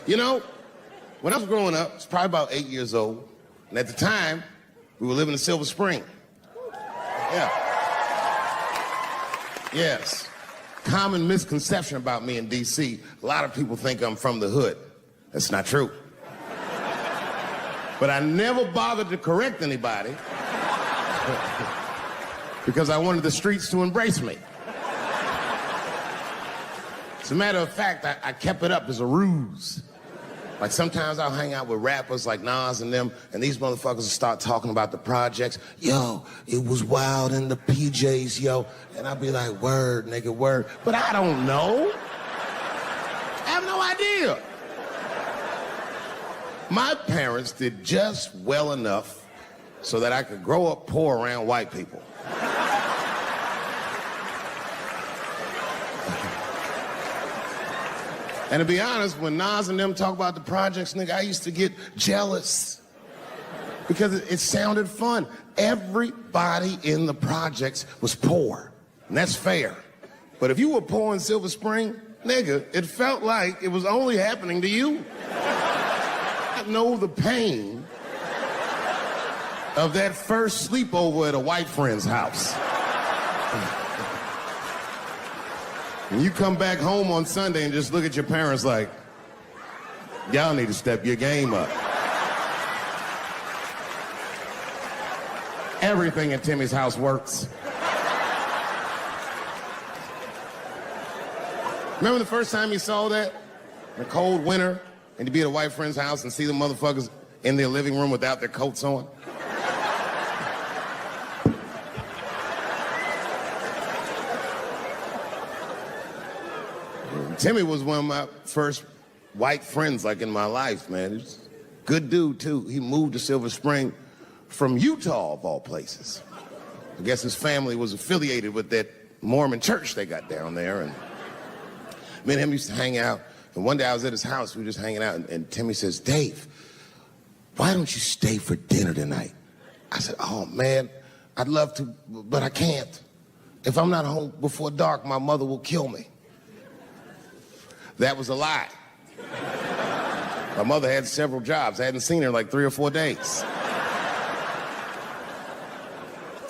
You know, when I was growing up, I was probably about 8 years old, and at the time, we were living in Silver Spring. Yeah. Yes. Common misconception about me in D.C. A lot of people think I'm from the hood. That's not true. But I never bothered to correct anybody because I wanted the streets to embrace me. As a matter of fact, I kept it up as a ruse. Like sometimes I'll hang out with rappers like Nas and them, and these motherfuckers will start talking about the projects. Yo, it was wild in the PJs, yo. And I'll be like, word, nigga, word. But I don't know. I have no idea. My parents did just well enough so that I could grow up poor around white people. And to be honest, when Nas and them talk about the projects, nigga, I used to get jealous because it sounded fun. Everybody in the projects was poor, and that's fair. But if you were poor in Silver Spring, nigga, it felt like it was only happening to you. I know the pain of that first sleepover at a white friend's house. And you come back home on Sunday and just look at your parents like, y'all need to step your game up. Everything in Timmy's house works. Remember the first time you saw that? In a cold winter, and you'd be at a white friend's house and see the motherfuckers in their living room without their coats on? Timmy was one of my first white friends, like, in my life, man. He's a good dude, too. He moved to Silver Spring from Utah, of all places. I guess his family was affiliated with that Mormon church they got down there, and me and him used to hang out. And one day I was at his house, we were just hanging out, and Timmy says, Dave, why don't you stay for dinner tonight? I said, oh, man, I'd love to, but I can't. If I'm not home before dark, my mother will kill me. That was a lie. My mother had several jobs. I hadn't seen her in like 3 or 4 days.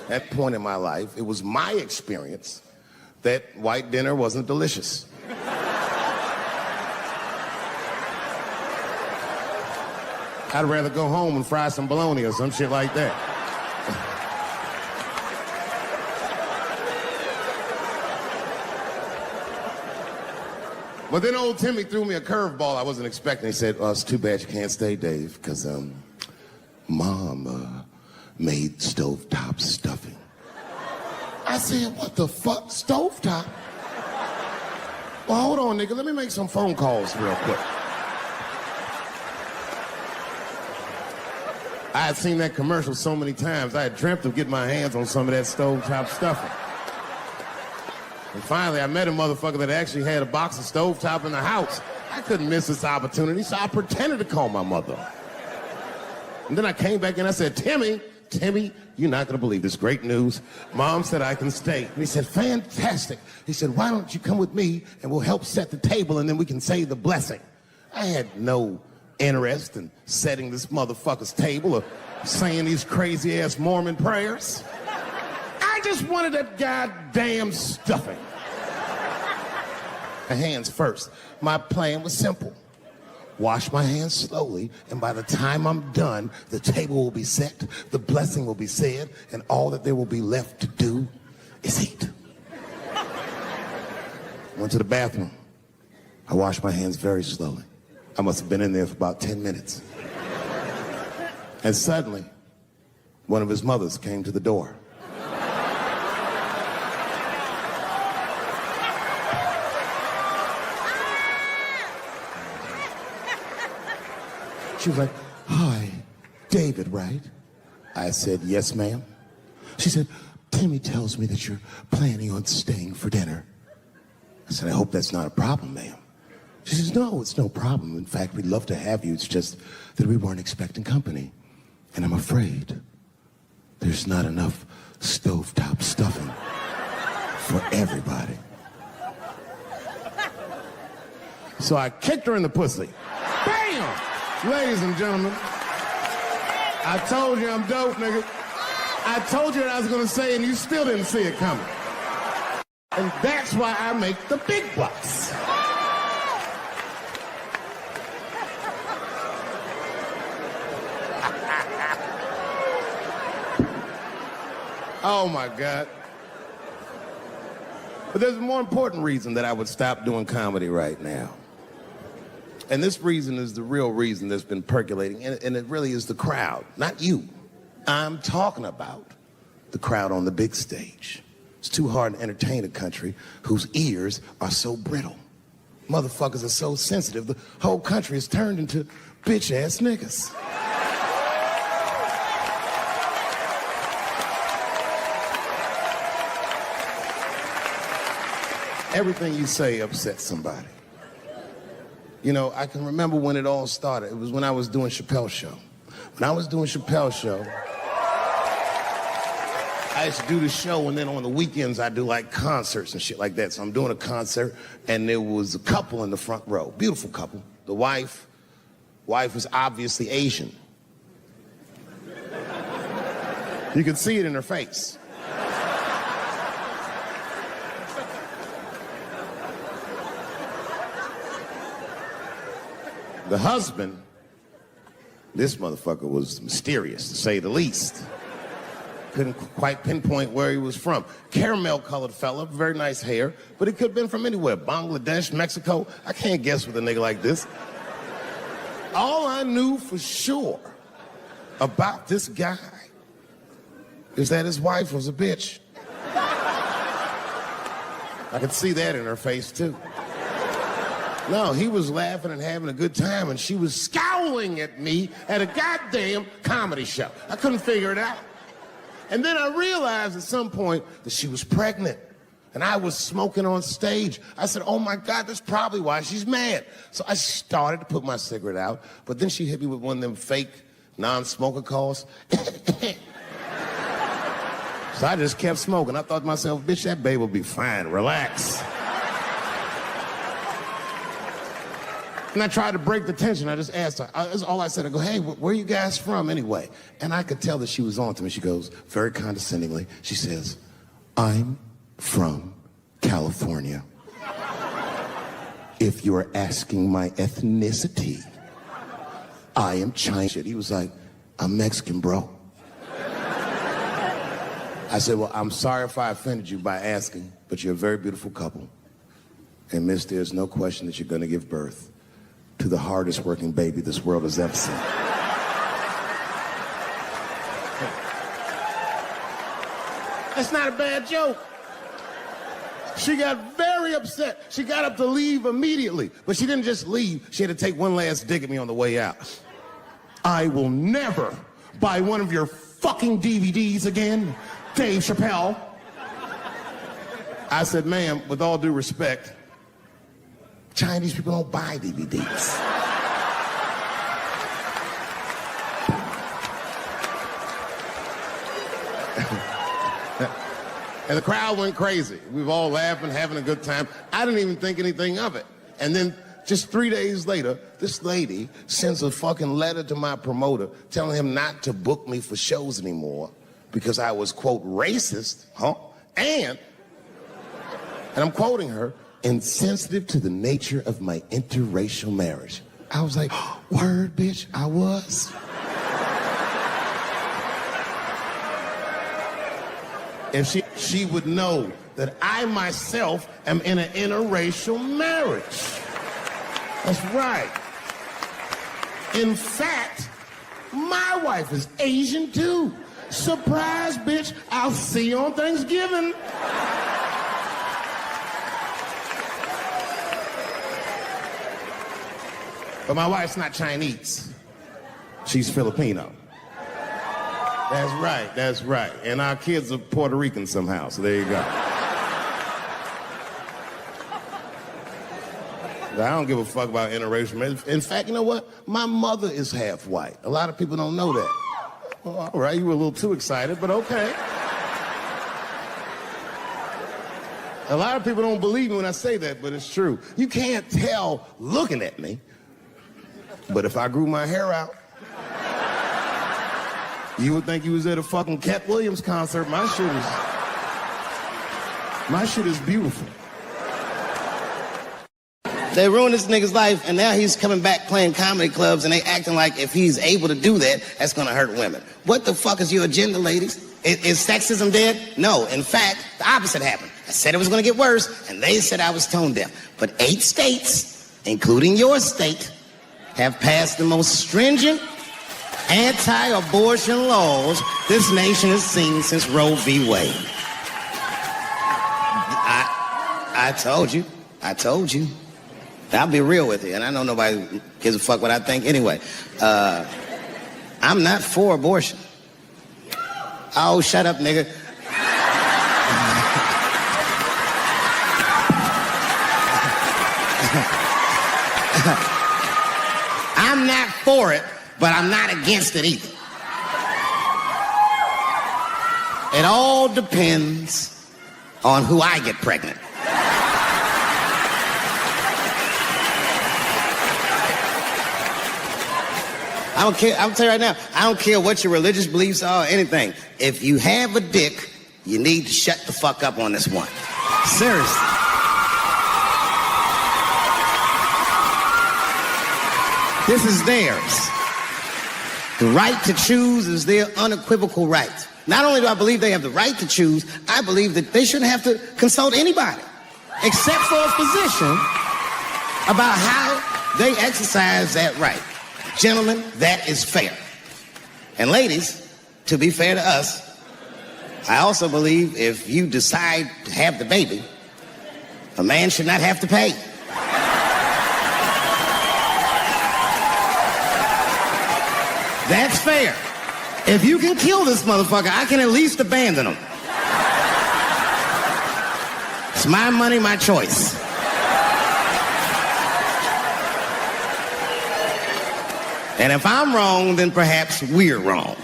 At that point in my life, it was my experience that white dinner wasn't delicious. I'd rather go home and fry some bologna or some shit like that. But then old Timmy threw me a curveball I wasn't expecting. He said, oh, it's too bad you can't stay, Dave, because Mom made stovetop stuffing. I said, what the fuck, stovetop? Well, hold on, nigga, let me make some phone calls real quick. I had seen that commercial so many times, I had dreamt of getting my hands on some of that stovetop stuffing. And finally, I met a motherfucker that actually had a box of stovetop in the house. I couldn't miss this opportunity, so I pretended to call my mother. And then I came back and I said, Timmy, you're not gonna believe this great news. Mom said I can stay. And he said, fantastic. He said, why don't you come with me and we'll help set the table and then we can say the blessing. I had no interest in setting this motherfucker's table or saying these crazy ass Mormon prayers. I just wanted that goddamn stuffing. My hands first. My plan was simple. Wash my hands slowly, and by the time I'm done, the table will be set, the blessing will be said, and all that there will be left to do is eat. Went to the bathroom. I washed my hands very slowly. I must have been in there for about 10 minutes. And suddenly, one of his mothers came to the door. She was like, hi, David, right? I said, yes, ma'am. She said, Timmy tells me that you're planning on staying for dinner. I said, I hope that's not a problem, ma'am. She says, no, it's no problem. In fact, we'd love to have you. It's just that we weren't expecting company. And I'm afraid there's not enough stovetop stuffing for everybody. So I kicked her in the pussy. Bam! Ladies and gentlemen, I told you I'm dope, nigga. I told you what I was gonna say and you still didn't see it coming. And that's why I make the big bucks. Oh my God. But there's a more important reason that I would stop doing comedy right now. And this reason is the real reason that's been percolating, and it really is the crowd, not you. I'm talking about the crowd on the big stage. It's too hard to entertain a country whose ears are so brittle. Motherfuckers are so sensitive, the whole country is turned into bitch-ass niggas. Everything you say upsets somebody. You know, I can remember when it all started. It was when I was doing Chappelle show. When I was doing Chappelle show, I used to do the show, and then on the weekends I do like concerts and shit like that. So I'm doing a concert, and there was a couple in the front row, beautiful couple. The wife was obviously Asian. You could see it in her face. The husband, this motherfucker was mysterious, to say the least. Couldn't quite pinpoint where he was from. Caramel-colored fella, very nice hair, but he could have been from anywhere. Bangladesh, Mexico. I can't guess with a nigga like this. All I knew for sure about this guy is that his wife was a bitch. I could see that in her face, too. No, he was laughing and having a good time, and she was scowling at me at a goddamn comedy show. I couldn't figure it out. And then I realized at some point that she was pregnant, and I was smoking on stage. I said, oh my God, that's probably why she's mad. So I started to put my cigarette out, but then she hit me with one of them fake non-smoker calls. So I just kept smoking. I thought to myself, bitch, that babe will be fine, relax. And I tried to break the tension. I just asked her. That's all I said. I go, hey, where are you guys from anyway? And I could tell that she was on to me. She goes, very condescendingly, she says, I'm from California. If you're asking my ethnicity, I am Chinese. He was like, I'm Mexican, bro. I said, well, I'm sorry if I offended you by asking, but you're a very beautiful couple. And miss, there's no question that you're going to give birth to the hardest working baby this world has ever seen. That's not a bad joke. She got very upset. She got up to leave immediately, but she didn't just leave. She had to take one last dig at me on the way out. I will never buy one of your fucking DVDs again, Dave Chappelle. I said, ma'am, with all due respect, Chinese people don't buy DVDs. And the crowd went crazy. We were all laughing, having a good time. I didn't even think anything of it. And then just 3 days later, this lady sends a fucking letter to my promoter telling him not to book me for shows anymore because I was, quote, racist, and I'm quoting her, insensitive to the nature of my interracial marriage. I was like, word, bitch, I was. And she would know that I myself am in an interracial marriage. That's right. In fact, my wife is Asian too. Surprise, bitch, I'll see you on Thanksgiving. But my wife's not Chinese. She's Filipino. That's right, that's right. And our kids are Puerto Rican somehow, so there you go. I don't give a fuck about interracial marriage. In fact, you know what? My mother is half white. A lot of people don't know that. Well, all right, you were a little too excited, but okay. A lot of people don't believe me when I say that, but it's true. You can't tell looking at me But if I grew my hair out, you would think you was at a fucking Cat Williams concert. My shit is beautiful. They ruined this nigga's life, and now he's coming back playing comedy clubs, and they acting like if he's able to do that, that's gonna hurt women. What the fuck is your agenda, ladies? Is sexism dead? No. In fact, the opposite happened. I said it was gonna get worse, and they said I was tone deaf. But 8 states, including your state, have passed the most stringent anti-abortion laws this nation has seen since Roe v. Wade. I told you. I'll be real with you, and I know nobody gives a fuck what I think anyway. I'm not for abortion. Oh, shut up, nigga. I'm not for it, but I'm not against it either. It all depends on who I get pregnant. I don't care. I'm tell you right now, I don't care what your religious beliefs are or anything. If you have a dick, you need to shut the fuck up on this one. Seriously. This is theirs. The right to choose is their unequivocal right. Not only do I believe they have the right to choose, I believe that they shouldn't have to consult anybody except for a physician about how they exercise that right. Gentlemen, that is fair. And ladies, to be fair to us, I also believe if you decide to have the baby, a man should not have to pay. That's fair. If you can kill this motherfucker, I can at least abandon him. It's my money, my choice. And if I'm wrong, then perhaps we're wrong.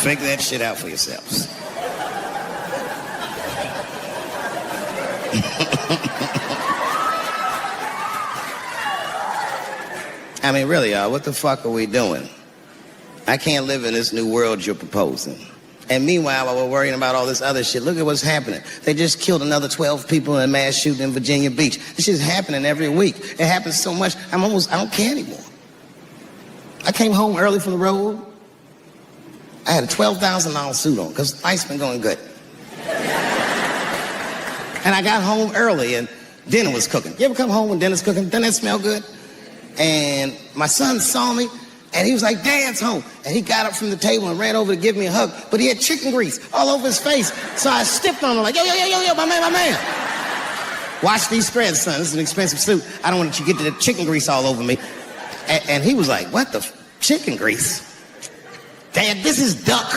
Figure that shit out for yourselves. I mean, really, y'all, what the fuck are we doing? I can't live in this new world you're proposing. And meanwhile, while we're worrying about all this other shit, look at what's happening. They just killed another 12 people in a mass shooting in Virginia Beach. This shit's happening every week. It happens so much, I don't care anymore. I came home early from the road. I had a $12,000 suit on, because life's been going good. And I got home early, and dinner was cooking. You ever come home when dinner's cooking? Doesn't that smell good? And my son saw me, and he was like, Dad's home. And he got up from the table and ran over to give me a hug, but he had chicken grease all over his face. So I stepped on him like, yo, my man. Watch these threads, son. This is an expensive suit. I don't want you to get the chicken grease all over me. And he was like, what the chicken grease? Dad, this is duck.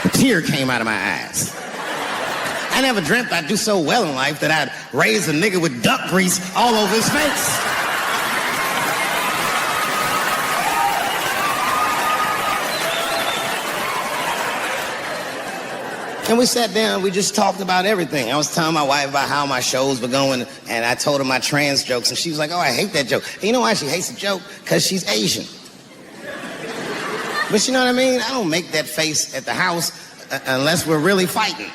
A tear came out of my eyes. I never dreamt I'd do so well in life that I'd raise a nigga with duck grease all over his face. And we sat down, we just talked about everything. I was telling my wife about how my shows were going, and I told her my trans jokes, and she was like, oh, I hate that joke. And you know why she hates the joke? Because she's Asian. But you know what I mean? I don't make that face at the house unless we're really fighting.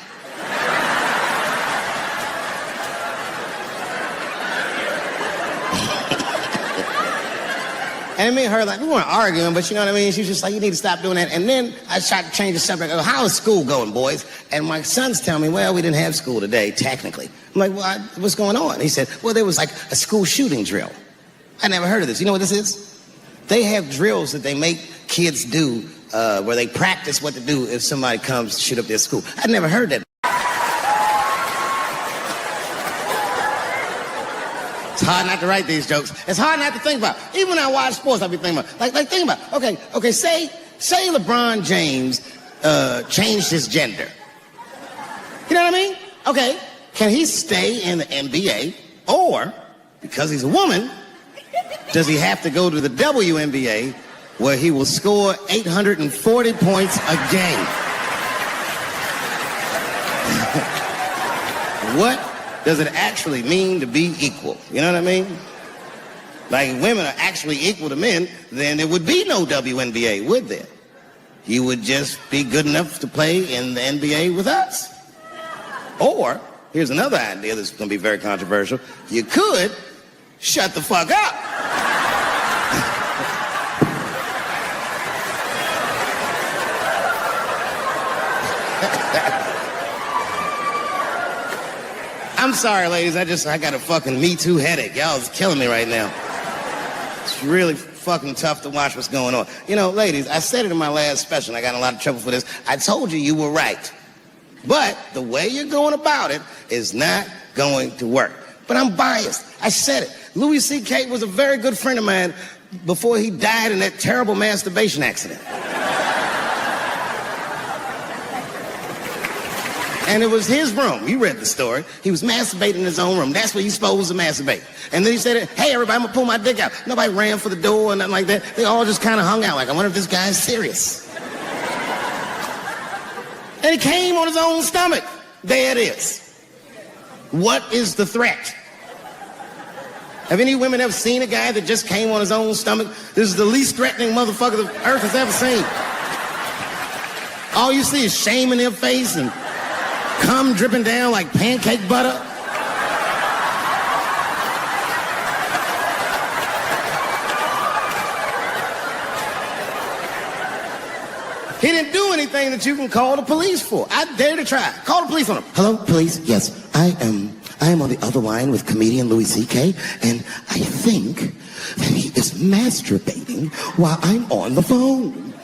And me and her, like, we weren't arguing, but you know what I mean? She was just like, you need to stop doing that. And then I tried to change the subject. I go, how is school going, boys? And my sons tell me, well, we didn't have school today, technically. I'm like, well, what's going on? He said, well, there was like a school shooting drill. I never heard of this. You know what this is? They have drills that they make kids do where they practice what to do if somebody comes to shoot up their school. I'd never heard that. It's hard not to write these jokes. It's hard not to think about. Even when I watch sports, I'll be thinking about. Like think about. Okay. Say LeBron James changed his gender. You know what I mean? Okay. Can he stay in the NBA, or because he's a woman, does he have to go to the WNBA, where he will score 840 points a game? What does it actually mean to be equal? You know what I mean? Like, if women are actually equal to men, then there would be no WNBA, would there? You would just be good enough to play in the NBA with us. Or, here's another idea that's going to be very controversial. You could shut the fuck up. I'm sorry, ladies. I got a fucking Me Too headache. Y'all is killing me right now. It's really fucking tough to watch what's going on. You know, ladies, I said it in my last special, and I got in a lot of trouble for this. I told you were right. But the way you're going about it is not going to work. But I'm biased. I said it. Louis C.K. was a very good friend of mine before he died in that terrible masturbation accident. And it was his room. You read the story. He was masturbating in his own room. That's where you're supposed to masturbate. And then he said, hey, everybody, I'm going to pull my dick out. Nobody ran for the door or nothing like that. They all just kind of hung out like, I wonder if this guy's serious. And he came on his own stomach. There it is. What is the threat? Have any women ever seen a guy that just came on his own stomach? This is the least threatening motherfucker the earth has ever seen. All you see is shame in their face and cum dripping down like pancake butter. He didn't do anything that you can call the police for. I dare to try. Call the police on him. Hello, police? Yes, I am on the other line with comedian Louis C.K., and I think that he is masturbating while I'm on the phone.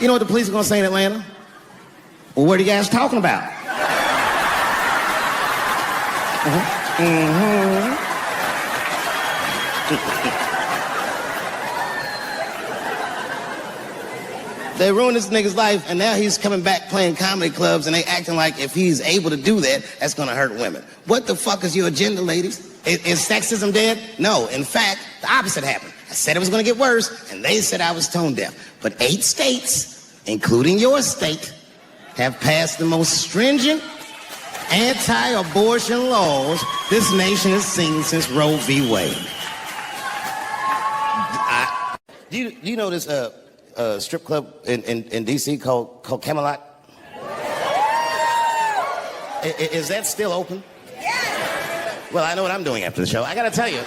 You know what the police are going to say in Atlanta? Well, what are you guys talking about? They ruined this nigga's life, and now he's coming back playing comedy clubs, and they acting like if he's able to do that, that's gonna hurt women. What the fuck is your agenda, ladies? Is sexism dead? No, in fact, the opposite happened. I said it was gonna get worse, and they said I was tone deaf. But 8 states, including your state, have passed the most stringent anti-abortion laws this nation has seen since Roe v. Wade. Do you know this strip club in D.C. called Camelot? Is that still open? Well, I know what I'm doing after the show. I gotta tell you.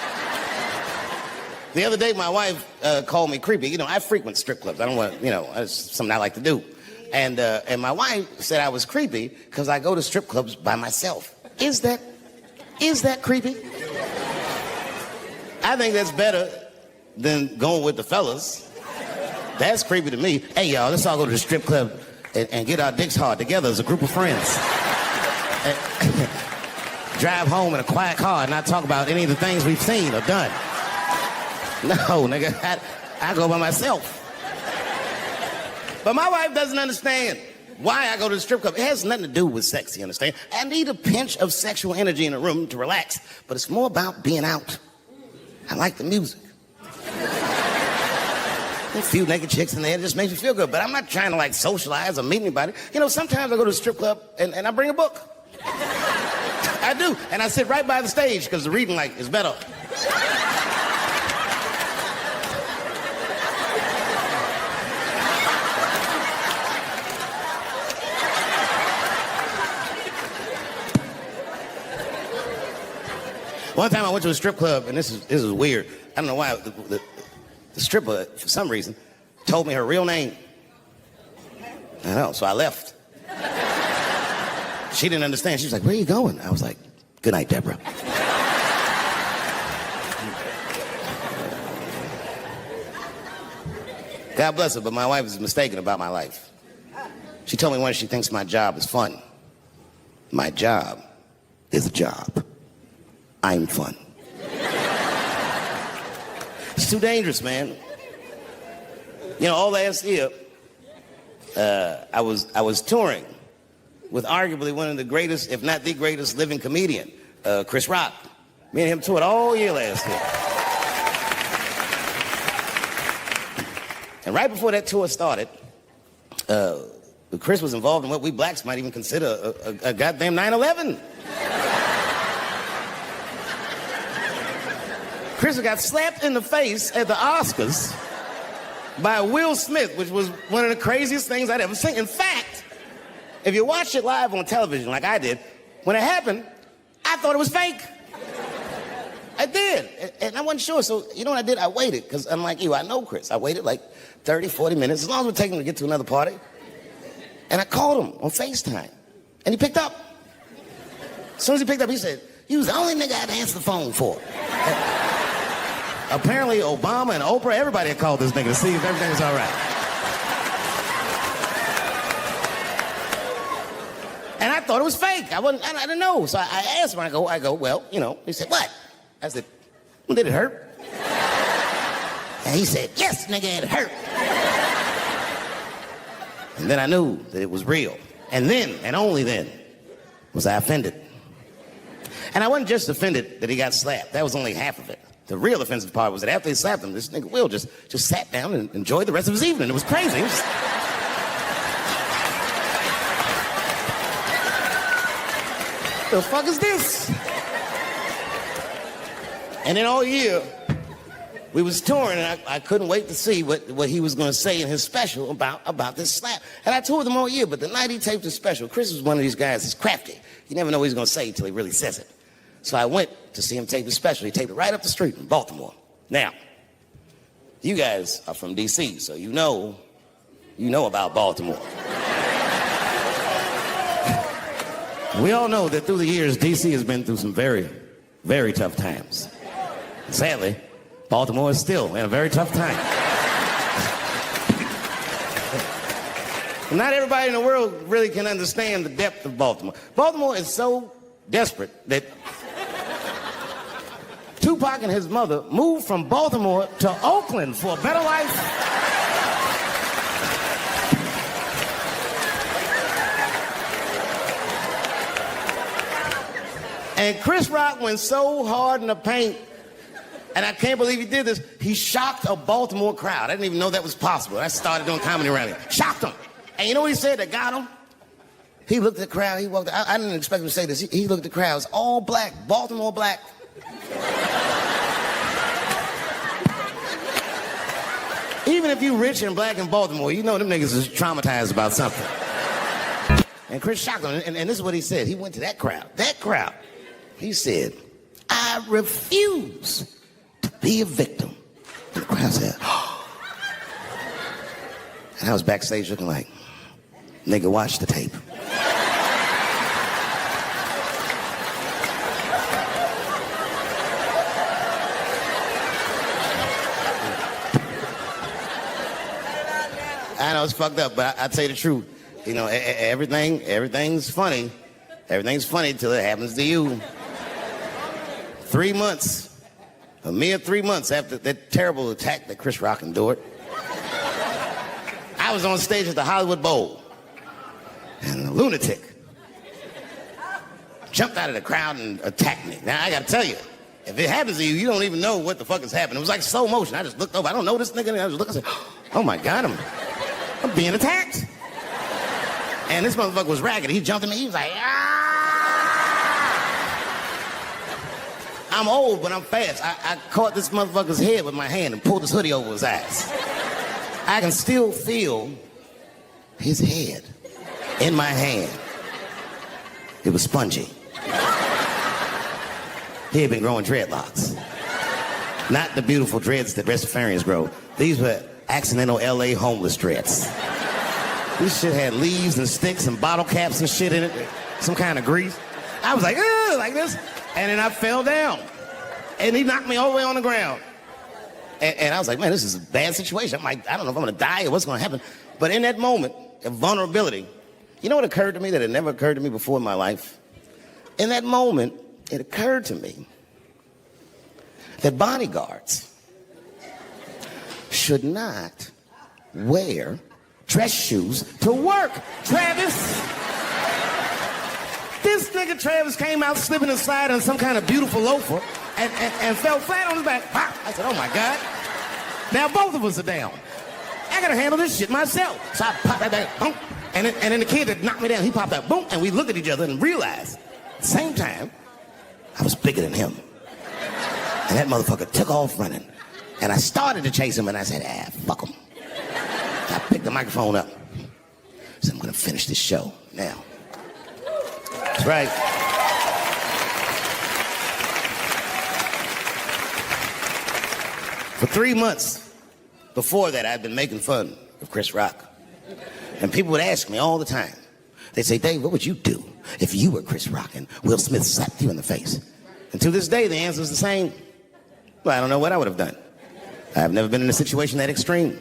The other day, my wife called me creepy. You know, I frequent strip clubs. I don't want, it's something I like to do. And my wife said I was creepy because I go to strip clubs by myself. Is that creepy? I think that's better than going with the fellas. That's creepy to me. Hey, y'all, let's all go to the strip club and get our dicks hard together as a group of friends. Drive home in a quiet car and not talk about any of the things we've seen or done. No, nigga, I go by myself. But my wife doesn't understand why I go to the strip club. It has nothing to do with sex, you understand? I need a pinch of sexual energy in a room to relax, but it's more about being out. I like the music. A few naked chicks in there, it just makes me feel good, but I'm not trying to socialize or meet anybody. You know, sometimes I go to the strip club and I bring a book. I do, and I sit right by the stage because the reading light is better. One time I went to a strip club, and this is weird. I don't know why. The stripper, for some reason, told me her real name. I know, so I left. She didn't understand. She was like, where are you going? I was like, good night, Deborah. God bless her, but my wife is mistaken about my life. She told me once she thinks my job is fun. My job is a job. I'm fun. It's too dangerous, man. You know, all last year, I was touring with arguably one of the greatest, if not the greatest, living comedian, Chris Rock. Me and him toured all year last year. And right before that tour started, Chris was involved in what we blacks might even consider a goddamn 9/11. Chris got slapped in the face at the Oscars by Will Smith, which was one of the craziest things I'd ever seen. In fact, if you watch it live on television like I did, when it happened, I thought it was fake. I did, and I wasn't sure, so you know what I did? I waited, because unlike you, I know Chris. I waited like 30, 40 minutes, as long as it would take him to get to another party. And I called him on FaceTime, and he picked up. As soon as he picked up, he said, "You was the only nigga I'd answer the phone for." Apparently, Obama and Oprah, everybody had called this nigga to see if everything was all right. And I thought it was fake. I didn't know. So I asked him, I go, well, you know. He said, "What?" I said, "Well, did it hurt?" And he said, "Yes, nigga, it hurt." And then I knew that it was real. And then, and only then, was I offended. And I wasn't just offended that he got slapped. That was only half of it. The real offensive part was that after they slapped him, this nigga Will just sat down and enjoyed the rest of his evening. It was crazy. It was... The fuck is this? And then all year, we was touring, and I couldn't wait to see what he was going to say in his special about this slap. And I toured him all year, but the night he taped his special, Chris was one of these guys that's crafty. You never know what he's going to say until he really says it. So I went to see him tape his special. He taped it right up the street in Baltimore. Now, you guys are from D.C., so you know about Baltimore. We all know that through the years, D.C. has been through some very, very tough times. Sadly, Baltimore is still in a very tough time. Not everybody in the world really can understand the depth of Baltimore. Baltimore is so desperate that Tupac and his mother moved from Baltimore to Oakland for a better life. And Chris Rock went so hard in the paint, and I can't believe he did this, he shocked a Baltimore crowd. I didn't even know that was possible. I started doing comedy around here. Shocked them. And you know what he said that got him? He looked at the crowd, he walked, I didn't expect him to say this. He looked at the crowd, it was all black, Baltimore black. Even if you rich and black in Baltimore, you know them niggas is traumatized about something. And Chris shocked him, and this is what he said. He went to that crowd. He said, "I refuse to be a victim." And the crowd said, "Oh." And I was backstage looking like, nigga, watch the tape. I know it's fucked up, but I tell you the truth. You know, everything's funny. Everything's funny till it happens to you. 3 months, a mere 3 months after that terrible attack that Chris Rock endured, I was on stage at the Hollywood Bowl, and a lunatic jumped out of the crowd and attacked me. Now, I gotta tell you, if it happens to you, you don't even know what the fuck is happening. It was like slow motion. I just looked over. I don't know this nigga. And I just looked and said, "Oh my God, I'm being attacked." And this motherfucker was ragged. He jumped at me. He was like, "Ah!" I'm old, but I'm fast. I caught this motherfucker's head with my hand and pulled his hoodie over his eyes. I can still feel his head in my hand. It was spongy. He had been growing dreadlocks. Not the beautiful dreads that breastfarians grow. These were accidental LA homeless dreads. This shit had leaves and sticks and bottle caps and shit in it. Some kind of grease. I was like, ugh, like this. And then I fell down. And he knocked me all the way on the ground. And I was like, man, this is a bad situation. I'm like, I don't know if I'm gonna die or what's gonna happen. But in that moment of vulnerability, you know what occurred to me that had never occurred to me before in my life? In that moment, it occurred to me that bodyguards should not wear dress shoes to work. Travis. This nigga Travis came out slipping and sliding on some kind of beautiful loafer and fell flat on his back. I said, oh my God. Now both of us are down. I gotta handle this shit myself. So I popped that back, boom. And then the kid that knocked me down, he popped out, boom. And we looked at each other and realized, at the same time, I was bigger than him. And that motherfucker took off running. And I started to chase him, and I said, fuck him. I picked the microphone up. I said, I'm gonna finish this show now. That's right. For 3 months before that, I'd been making fun of Chris Rock. And people would ask me all the time. They'd say, Dave, what would you do if you were Chris Rock and Will Smith slapped you in the face? And to this day, the answer is the same. Well, I don't know what I would have done. I've never been in a situation that extreme.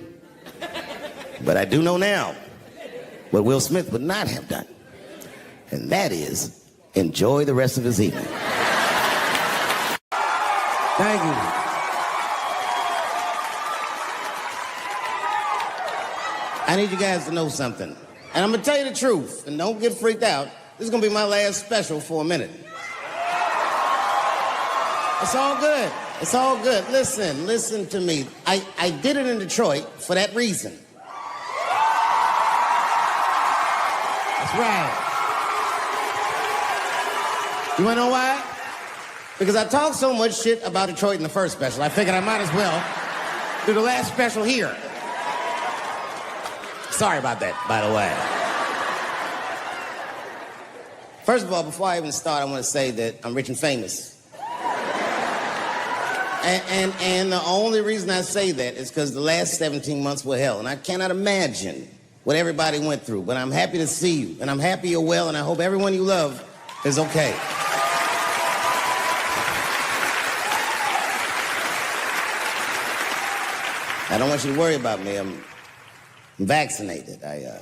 But I do know now what Will Smith would not have done. And that is enjoy the rest of his evening. Thank you. I need you guys to know something. And I'm gonna tell you the truth, and don't get freaked out. This is gonna be my last special for a minute. It's all good. It's all good. Listen to me. I did it in Detroit for that reason. That's right. You wanna know why? Because I talked so much shit about Detroit in the first special, I figured I might as well do the last special here. Sorry about that, by the way. First of all, before I even start, I want to say that I'm rich and famous. And the only reason I say that is because the last 17 months were hell, and I cannot imagine what everybody went through. But I'm happy to see you, and I'm happy you're well, and I hope everyone you love is okay. I don't want you to worry about me. I'm vaccinated. I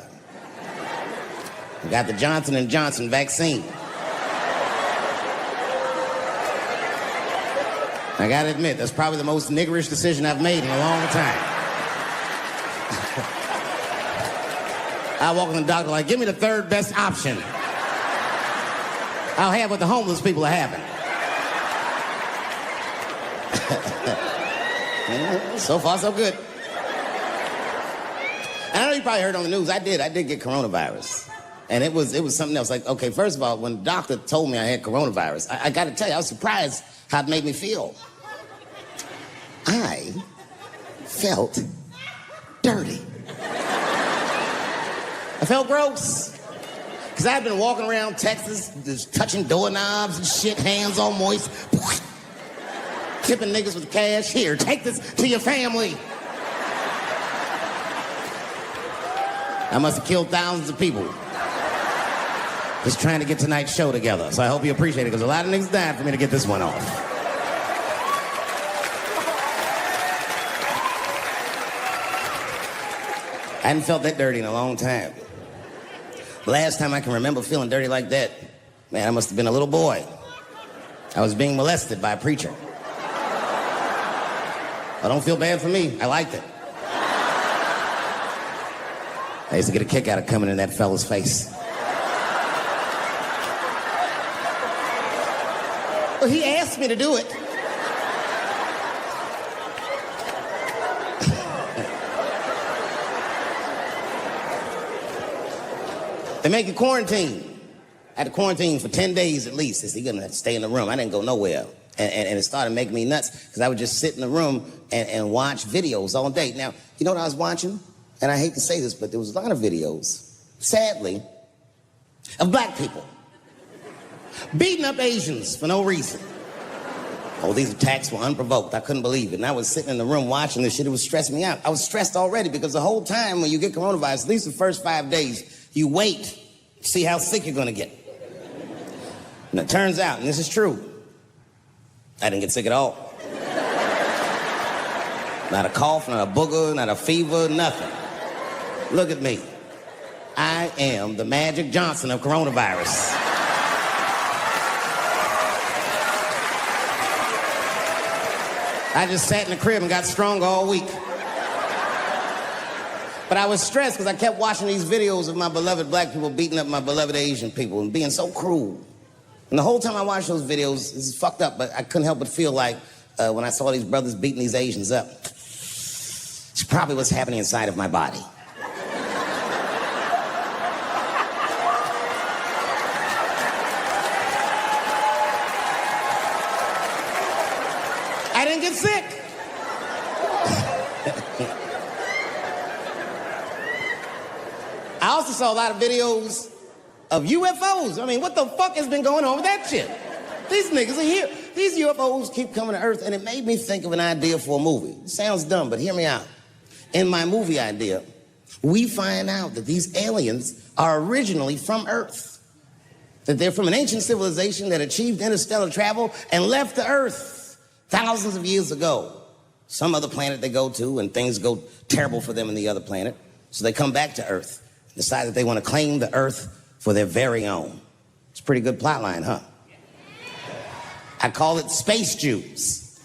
got the Johnson & Johnson vaccine. I gotta admit, that's probably the most niggerish decision I've made in a long time. I walk in the doctor like, give me the third best option. I'll have what the homeless people are having. So far, so good. And I know you probably heard on the news, I did get coronavirus. And it was something else. Like, okay, first of all, when the doctor told me I had coronavirus, I gotta tell you, I was surprised how it made me feel. I felt dirty. I felt gross. Because I'd been walking around Texas, just touching doorknobs and shit, hands all moist. Tipping niggas with cash. Here, take this to your family. I must have killed thousands of people just trying to get tonight's show together. So I hope you appreciate it, because a lot of niggas died for me to get this one off. I hadn't felt that dirty in a long time. Last time I can remember feeling dirty like that, man, I must have been a little boy. I was being molested by a preacher. I don't feel bad for me. I liked it. I used to get a kick out of coming in that fella's face. Well, he asked me to do it. They make you quarantine. I had to quarantine for 10 days at least. They said, you're gonna have to stay in the room. I didn't go nowhere. And it started making me nuts, because I would just sit in the room and watch videos all day. Now, you know what I was watching? And I hate to say this, but there was a lot of videos, sadly, of black people beating up Asians for no reason. Oh, these attacks were unprovoked. I couldn't believe it. And I was sitting in the room watching this shit. It was stressing me out. I was stressed already, because the whole time when you get coronavirus, at least the first 5 days, you wait to see how sick you're gonna get. And it turns out, and this is true, I didn't get sick at all. Not a cough, not a booger, not a fever, nothing. Look at me. I am the Magic Johnson of coronavirus. I just sat in the crib and got stronger all week. But I was stressed because I kept watching these videos of my beloved black people beating up my beloved Asian people and being so cruel. And the whole time I watched those videos, this is fucked up, but I couldn't help but feel like when I saw these brothers beating these Asians up, it's probably what's happening inside of my body. I didn't get sick. I also saw a lot of videos of UFOs. I mean, what the fuck has been going on with that shit? These niggas are here. These UFOs keep coming to Earth, and it made me think of an idea for a movie. It sounds dumb, but hear me out. In my movie idea, we find out that these aliens are originally from Earth. That they're from an ancient civilization that achieved interstellar travel and left the Earth thousands of years ago. Some other planet they go to, and things go terrible for them in the other planet. So they come back to Earth, decide that they want to claim the Earth for their very own. It's a pretty good plot line, huh? I call it Space Jews.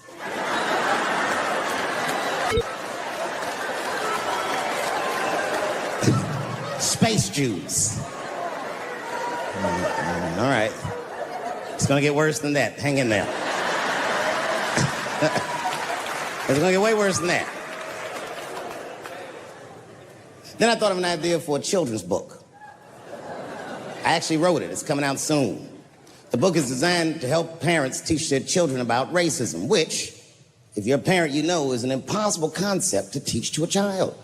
Space Jews. All right. It's gonna get worse than that. Hang in there. It's gonna get way worse than that. Then I thought of an idea for a children's book. I actually wrote it. It's coming out soon. The book is designed to help parents teach their children about racism, which, if you're a parent, you know is an impossible concept to teach to a child.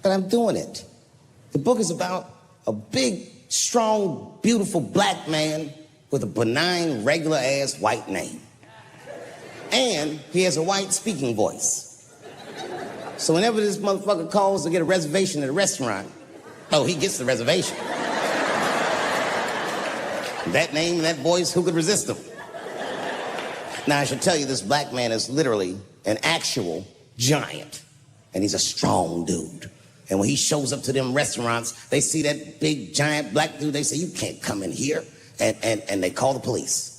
But I'm doing it. The book is about a big, strong, beautiful black man with a benign, regular-ass white name. And he has a white speaking voice. So whenever this motherfucker calls to get a reservation at a restaurant, oh, he gets the reservation. That name and that voice, who could resist him? Now, I should tell you, this black man is literally an actual giant. And he's a strong dude. And when he shows up to them restaurants, they see that big, giant black dude. They say, you can't come in here. And they call the police.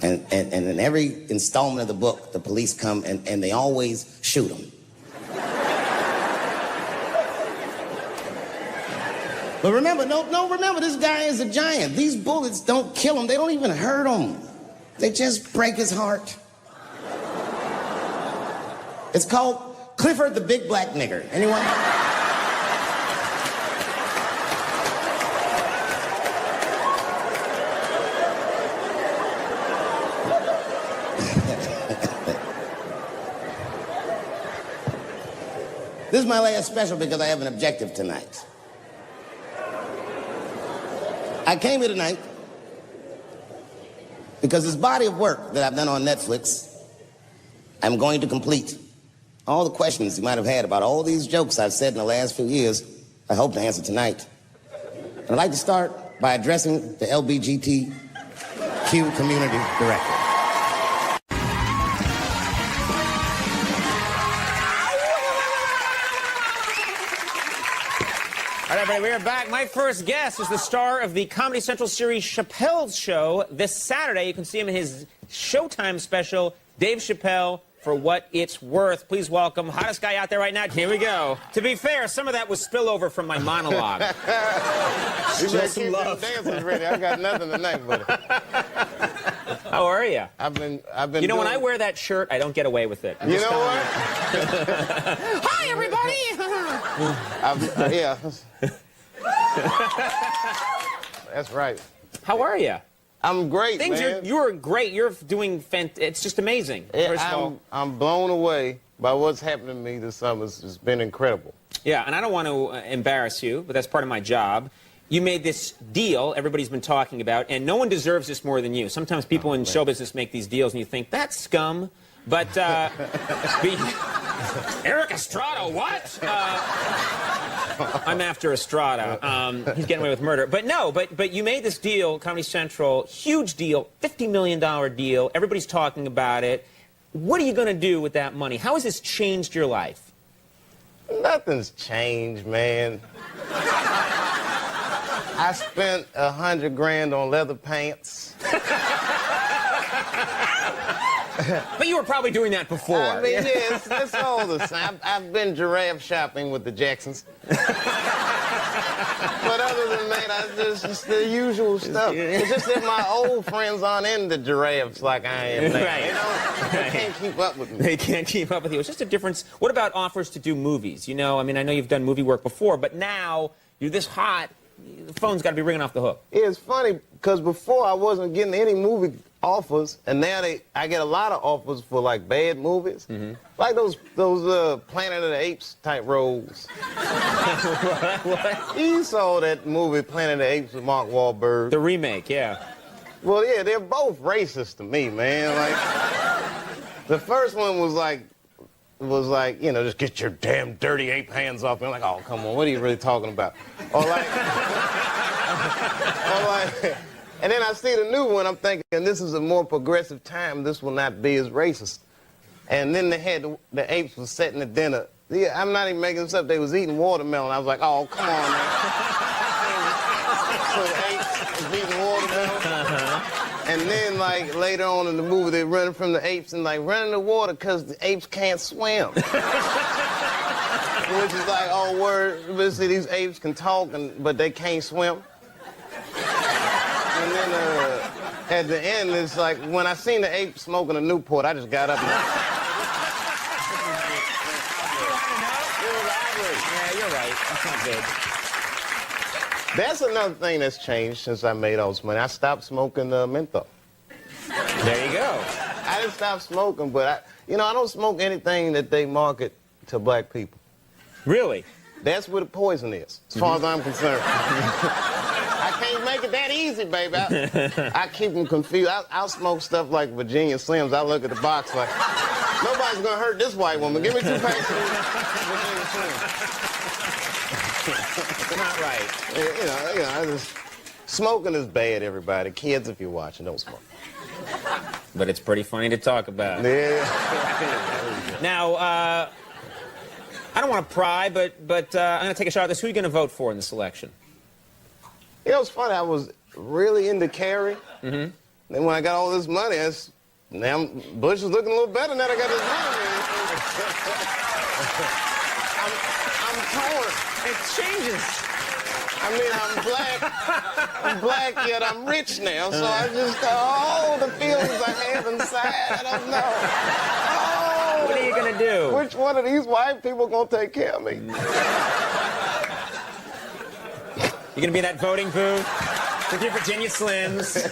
And in every installment of the book, the police come and they always shoot him. But remember, remember, this guy is a giant. These bullets don't kill him. They don't even hurt him. They just break his heart. It's called Clifford the Big Black Nigger. Anyone? This is my last special because I have an objective tonight. I came here tonight because this body of work that I've done on Netflix, I'm going to complete. All the questions you might have had about all these jokes I've said in the last few years, I hope to answer tonight. And I'd like to start by addressing the LGBTQ community directly. All right, everybody, we are back. My first guest is the star of the Comedy Central series Chappelle's Show. This Saturday, you can see him in his Showtime special, Dave Chappelle, For What It's Worth. Please welcome hottest guy out there right now. Here we go. To be fair, some of that was spillover from my monologue. Show some love. Dancing ready. I got nothing tonight, buddy. How are you? I've been. You know, when I wear that shirt, I don't get away with it. You know what? Hi, everybody. Yeah. That's right. How are you? I'm great, man. You're great. You're doing it's just amazing. First of all, I'm blown away by what's happening to me this summer. It's been incredible. Yeah, and I don't want to embarrass you, but that's part of my job. You made this deal everybody's been talking about, and no one deserves this more than you. Sometimes people in show business make these deals, and you think, that's scum. But, Eric Estrada, what? I'm after Estrada. He's getting away with murder. But no, but you made this deal, Comedy Central, huge deal, $50 million deal. Everybody's talking about it. What are you going to do with that money? How has this changed your life? Nothing's changed, man. I spent $100 grand on leather pants. But you were probably doing that before. I mean, it's all the same. I've been giraffe shopping with the Jacksons. But other than that, it's just the usual stuff. It's just that my old friends aren't into giraffes like I am now. Right. You know? They can't keep up with me. They can't keep up with you. It's just a difference. What about offers to do movies? You know, I mean, I know you've done movie work before, but now you're this hot, the phone's got to be ringing off the hook. It's funny, because before I wasn't getting any movie offers, and now I get a lot of offers for like bad movies, like those Planet of the Apes type roles. What? You saw that movie Planet of the Apes with Mark Wahlberg. The remake, yeah. Well, yeah, they're both racist to me, man. Like, the first one was like, you know, just get your damn dirty ape hands off me. I'm like, oh, come on, what are you really talking about? Or like, and then I see the new one, I'm thinking, this is a more progressive time, this will not be as racist. And then they had the apes was setting the dinner. Yeah, I'm not even making this up, they was eating watermelon. I was like, oh, come on, man. So the apes was eating watermelon. And then, like, later on in the movie, they're running from the apes and, like, running the water because the apes can't swim. Which is like, oh, word, see, these apes can talk, but they can't swim. And then at the end, it's like, when I seen the ape smoking a Newport, I just got up and... Yeah, you're right. That's not good. That's another thing that's changed since I made all this money. I stopped smoking menthol. There you go. I didn't stop smoking, but I don't smoke anything that they market to black people. Really? That's where the poison is, as far as I'm concerned. I can't make it that easy, baby. I keep them confused. I'll smoke stuff like Virginia Slims. I look at the box like, nobody's gonna hurt this white woman. Give me 2 packs of Virginia Slims. It's not right. Smoking is bad, everybody. Kids, if you're watching, don't smoke. But it's pretty funny to talk about. Yeah. Now, I don't want to pry, but I'm going to take a shot at this. Who are you going to vote for in this election? You know, it's funny. I was really into Kerry. Then when I got all this money, now Bush is looking a little better now that I got this money. I'm torn. It changes. I mean, I'm black, yet I'm rich now, so I just, the feelings I have inside, I don't know. Oh, What are you going to do? which one of these white people gonna take care of me? You're going to be in that voting booth with your Virginia Slims,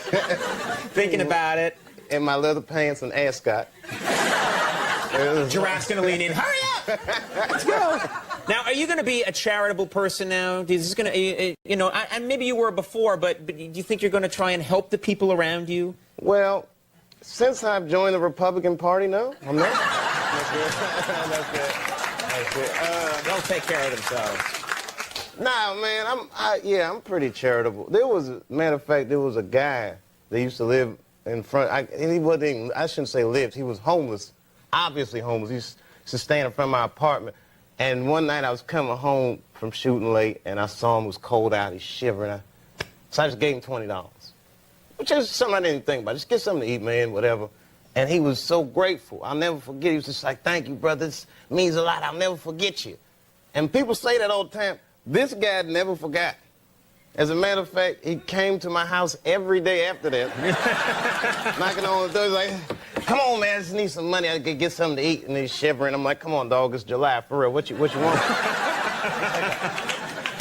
thinking about it. In my leather pants and ascot. Giraffe's going to lean in. Hurry up! Let's go. Now, are you going to be a charitable person now? Is this going to, maybe you were before, but do you think you're going to try and help the people around you? Well, since I've joined the Republican Party, no, I'm not. That's good. That's good. They'll take care of themselves. Nah, man, I'm pretty charitable. Matter of fact, there was a guy that used to live in front, and he wasn't even, I shouldn't say lived, he was homeless, obviously homeless. He used to stand in front of my apartment. And one night I was coming home from shooting late, and I saw him, it was cold out, he's shivering. So I just gave him $20, which is something I didn't think about. Just get something to eat, man, whatever. And he was so grateful. I'll never forget. He was just like, thank you, brother. This means a lot. I'll never forget you. And people say that all the time. This guy never forgot. As a matter of fact, he came to my house every day after that, knocking on the door, like, come on, man, I just need some money. I could get something to eat. And he's shivering. I'm like, come on, dog, it's July, for real. What you want?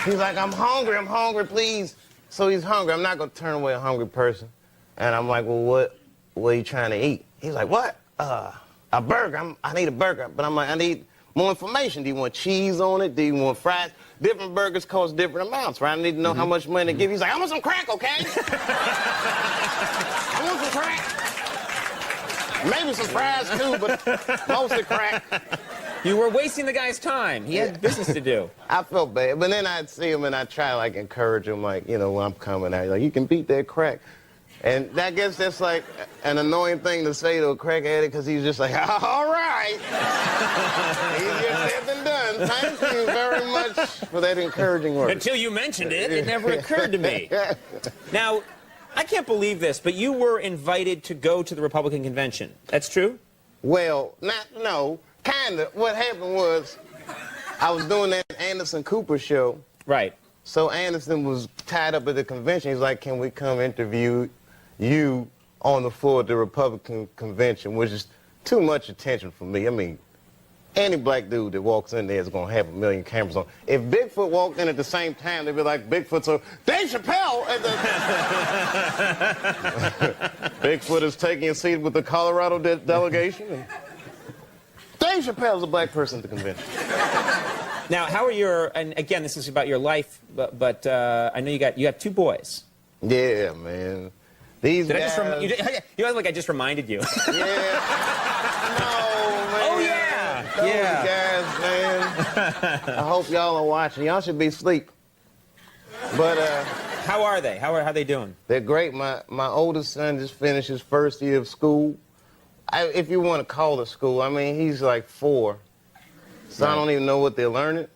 He's like, I'm hungry, please. So he's hungry. I'm not going to turn away a hungry person. And I'm like, well, what are you trying to eat? He's like, what? A burger. I need a burger. But I'm like, I need more information. Do you want cheese on it? Do you want fries? Different burgers cost different amounts, right? I need to know how much money to give. He's like, I want some crack, okay? I want some crack. Maybe some fries, too, but mostly crack. You were wasting the guy's time. He had business to do. I felt bad. But then I'd see him, and I'd try to, like, encourage him, like, when I'm coming out. Like, you can beat that crack. And I guess that's, like, an annoying thing to say to a crack addict, because he's just like, all right. Easier said than done. Thank you very much for that encouraging word. Until you mentioned it, it never occurred to me. Now, I can't believe this, but you were invited to go to the Republican convention. That's true? Well, no, kind of. What happened was I was doing that Anderson Cooper show. Right. So Anderson was tied up at the convention. He's like, can we come interview you on the floor at the Republican convention, which is too much attention for me. I mean, Any black dude that walks in there is gonna have a million cameras on. If Bigfoot walked in at the same time, they'd be like, Bigfoot's so Dave Chappelle! Bigfoot is taking a seat with the Colorado delegation. And Dave Chappelle's a black person at the convention. Now, how are your, and again, this is about your life, but I know you got 2 boys. Yeah, man. These Did guys... I just you act like I just reminded you. Yeah. No, man. Oh, yeah. Those Yeah. guys, man. I hope y'all are watching. Y'all should be asleep. But, How are they? How are they doing? they're great. My oldest son just finished his first year of school. If you want to call it school, I mean, he's like 4. So I don't even know what they're learning.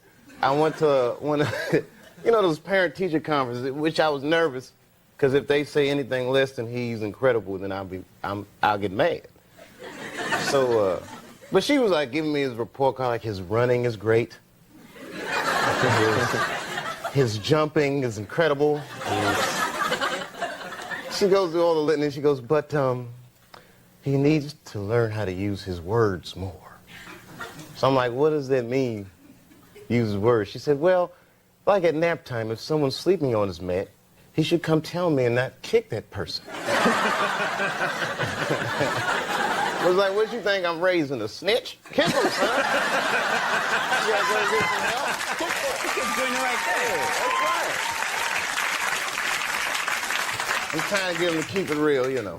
I went to one of, you know, those parent-teacher conferences, which I was nervous, because if they say anything less than he's incredible, then I'll get mad. So, but she was like giving me his report card, like his running is great. His jumping is incredible. She goes through all the litany, she goes, but he needs to learn how to use his words more. So I'm like, what does that mean, use his words? She said, well, like at nap time, if someone's sleeping on his mat, he should come tell me and not kick that person. I was like, what you think I'm raising, a snitch? Kick him, son. You gotta go get some help. He's doing the right thing. That's right. I'm trying to get him to keep it real, you know.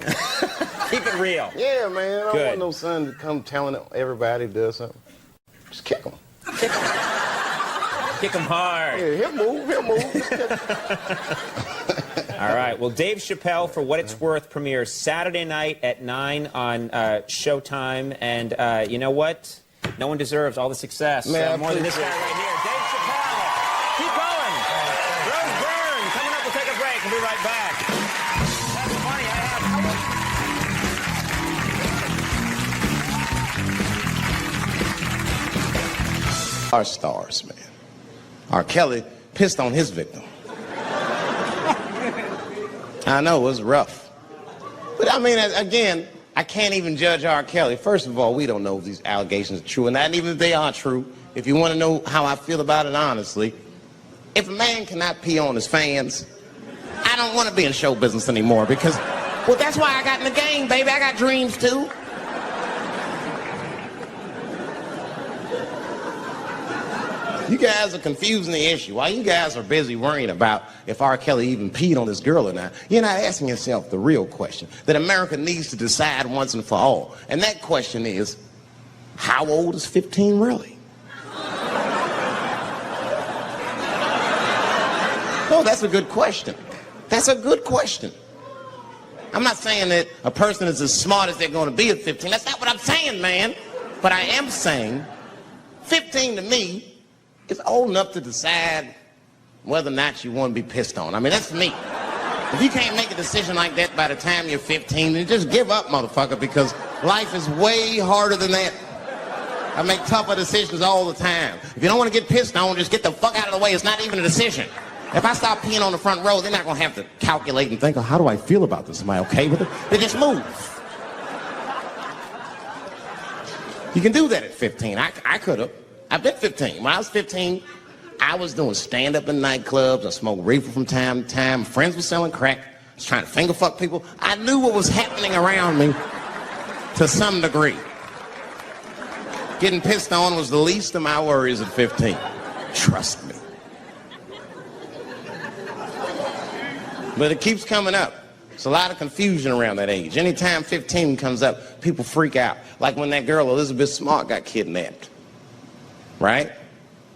Keep it real. Yeah, man. I don't Good. want no son to come telling everybody does something. Just kick him. Kick him hard. Yeah, he'll move, he'll move. All right. Well, Dave Chappelle, For What It's Worth, premieres Saturday night at 9 on Showtime. And you know what? No one deserves all the success Man, more than this guy right here. Dave Chappelle. Keep going. Rose Byrne. Coming up, we'll take a break. We'll be right back. That's funny. I have... Our stars, man. R. Kelly pissed on his victim. I know, it was rough. But I mean, again, I can't even judge R. Kelly. First of all, we don't know if these allegations are true, and not even if they are true. If you want to know how I feel about it honestly, if a man cannot pee on his fans, I don't want to be in show business anymore because, well, that's why I got in the game, baby. I got dreams, too. You guys are confusing the issue. While you guys are busy worrying about if R. Kelly even peed on this girl or not, you're not asking yourself the real question that America needs to decide once and for all. And that question is, how old is 15 really? Oh, that's a good question. That's a good question. I'm not saying that a person is as smart as they're going to be at 15. That's not what I'm saying, man. But I am saying 15 to me is old enough to decide whether or not you want to be pissed on. I mean, that's me. If you can't make a decision like that by the time you're 15, then just give up, motherfucker, because life is way harder than that. I make tougher decisions all the time. If you don't want to get pissed on, just get the fuck out of the way. It's not even a decision. If I start peeing on the front row, they're not going to have to calculate and think, oh, how do I feel about this? Am I okay with it? They just move. You can do that at 15. I could have. I've been 15. When I was 15, I was doing stand-up in nightclubs. I smoked reefer from time to time. Friends were selling crack. I was trying to finger fuck people. I knew what was happening around me to some degree. Getting pissed on was the least of my worries at 15. Trust me. But it keeps coming up. There's a lot of confusion around that age. Anytime 15 comes up, people freak out. Like when that girl, Elizabeth Smart, got kidnapped. Right?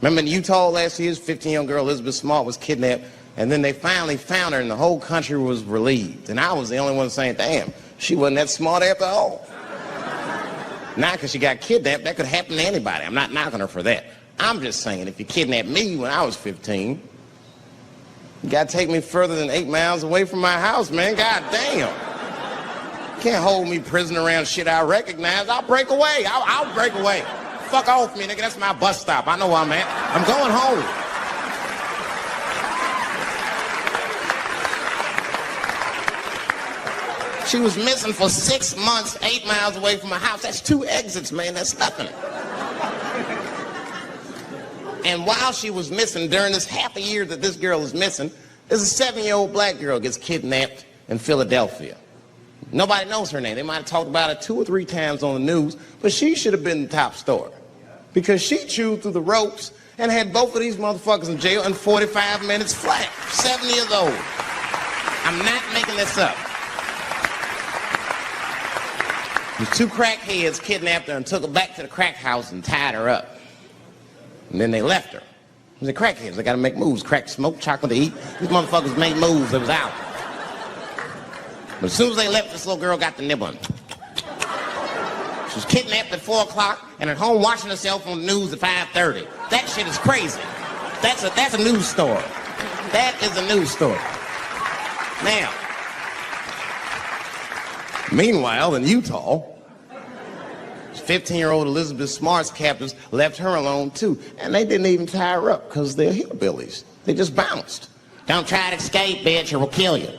Remember in Utah last year, 15-year-old girl Elizabeth Smart was kidnapped, and then they finally found her, and the whole country was relieved. And I was the only one saying, damn, she wasn't that smart after all. Now, because she got kidnapped, that could happen to anybody. I'm not knocking her for that. I'm just saying, if you kidnapped me when I was 15, you got to take me further than 8 miles away from my house, man. God damn. You can't hold me prisoner around shit I recognize. I'll break away. I'll break away. Fuck off me, nigga. That's my bus stop. I know where I'm at. I'm going home. She was missing for 6 months, 8 miles away from my house. That's 2 exits, man. That's nothing. And while she was missing, during this half a year that this girl is missing, there's a 7-year-old black girl gets kidnapped in Philadelphia. Nobody knows her name. They might have talked about it 2 or 3 times on the news, but she should have been the top story because she chewed through the ropes and had both of these motherfuckers in jail in 45 minutes flat. 7 years old. I'm not making this up. The 2 crackheads kidnapped her and took her back to the crack house and tied her up. And then they left her. The crackheads, they gotta make moves. Crack, smoke, chocolate to eat. These motherfuckers made moves, it was out. But as soon as they left, this little girl got the nibbling. She was kidnapped at 4 o'clock and at home watching herself on the news at 5:30. That shit is crazy. That's a news story. That is a news story. Now, meanwhile, in Utah, 15-year-old Elizabeth Smart's captors left her alone, too. And they didn't even tie her up because they're hillbillies. They just bounced. Don't try to escape, bitch, or we'll kill you.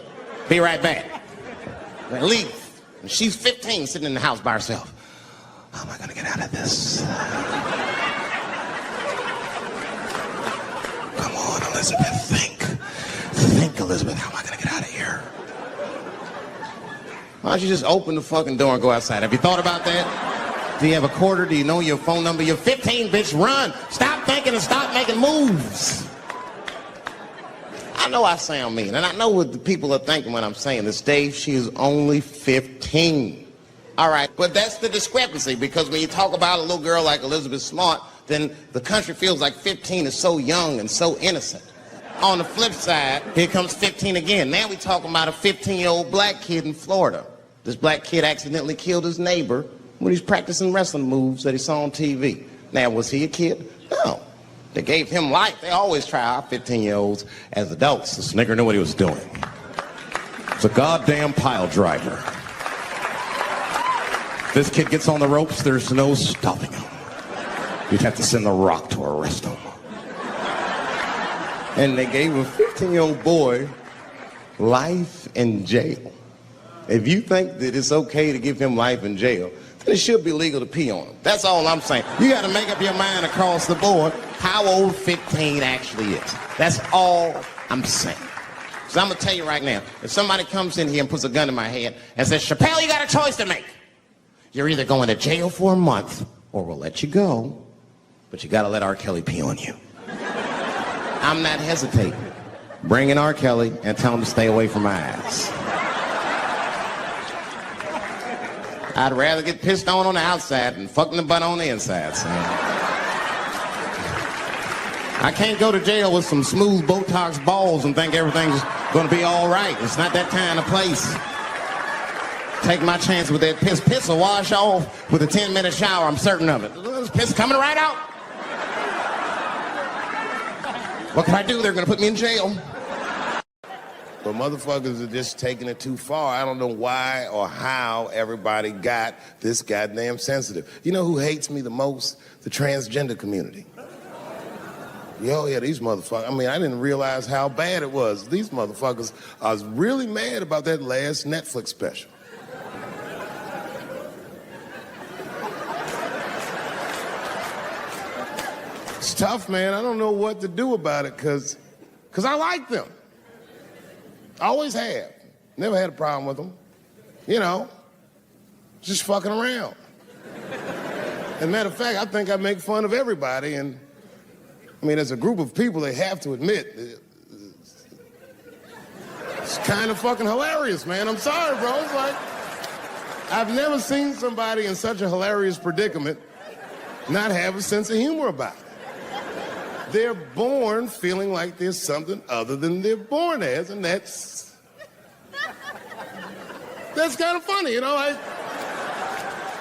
Be right back. They leave. And she's 15, sitting in the house by herself. How am I going to get out of this? Come on, Elizabeth, think. Think, Elizabeth, how am I going to get out of here? Why don't you just open the fucking door and go outside? Have you thought about that? Do you have a quarter? Do you know your phone number? You're 15, bitch, run. Stop thinking and stop making moves. I know I sound mean, and I know what the people are thinking when I'm saying this. Dave, she is only 15. All right, but that's the discrepancy, because when you talk about a little girl like Elizabeth Smart, then the country feels like 15 is so young and so innocent. On the flip side, here comes 15 again. Now we're talking about a 15-year-old black kid in Florida. This black kid accidentally killed his neighbor when he's practicing wrestling moves that he saw on TV. Now, was he a kid? No. They gave him life. They always try our 15-year-olds as adults. This nigger knew what he was doing. It's a goddamn pile driver. If this kid gets on the ropes, there's no stopping him. You'd have to send the Rock to arrest him. And they gave a 15-year-old boy life in jail. If you think that it's okay to give him life in jail, then it should be legal to pee on him. That's all I'm saying. You got to make up your mind across the board how old 15 actually is. That's all I'm saying. So I'm going to tell you right now, if somebody comes in here and puts a gun in my head and says, Chappelle, you got a choice to make. You're either going to jail for a month or we'll let you go, but you got to let R. Kelly pee on you. I'm not hesitating. Bring in R. Kelly and tell him to stay away from my ass. I'd rather get pissed on the outside than fucking the butt on the inside, son. I can't go to jail with some smooth Botox balls and think everything's gonna be all right. It's not that kind of place. Take my chance with that piss. Piss will wash off with a 10-minute shower, I'm certain of it. This piss coming right out. What can I do? They're gonna put me in jail. But motherfuckers are just taking it too far. I don't know why or how everybody got this goddamn sensitive. You know who hates me the most? The transgender community. Yo, yeah, these motherfuckers. I mean, I didn't realize how bad it was. These motherfuckers are really mad about that last Netflix special. It's tough, man. I don't know what to do about it because I like them. I always have. Never had a problem with them. You know, just fucking around. As a matter of fact, I think I make fun of everybody. And I mean, as a group of people, they have to admit, it's kind of fucking hilarious, man. I'm sorry, bro. It's like, I've never seen somebody in such a hilarious predicament not have a sense of humor about it. They're born feeling like there's something other than they're born as, and that's kind of funny, you know? I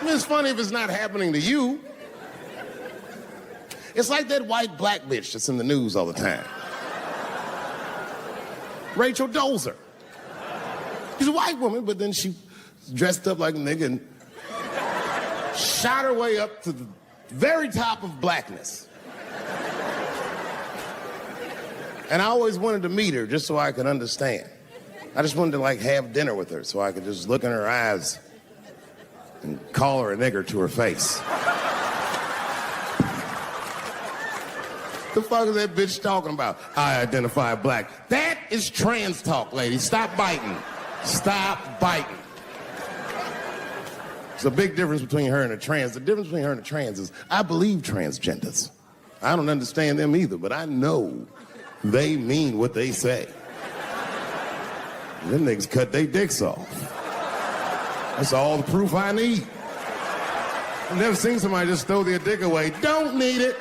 mean, it's funny if it's not happening to you. It's like that white black bitch that's in the news all the time. Rachel Dolezal. She's a white woman, but then she dressed up like a nigga and shot her way up to the very top of blackness. And I always wanted to meet her just so I could understand. I just wanted to, like, have dinner with her so I could just look in her eyes and call her a nigger to her face. The fuck is that bitch talking about? I identify black. That is trans talk, lady. Stop biting. Stop biting. There's a big difference between her and a trans. The difference between her and a trans is I believe transgenders. I don't understand them either, but I know they mean what they say. Them niggas cut their dicks off. That's all the proof I need. I've never seen somebody just throw their dick away. Don't need it.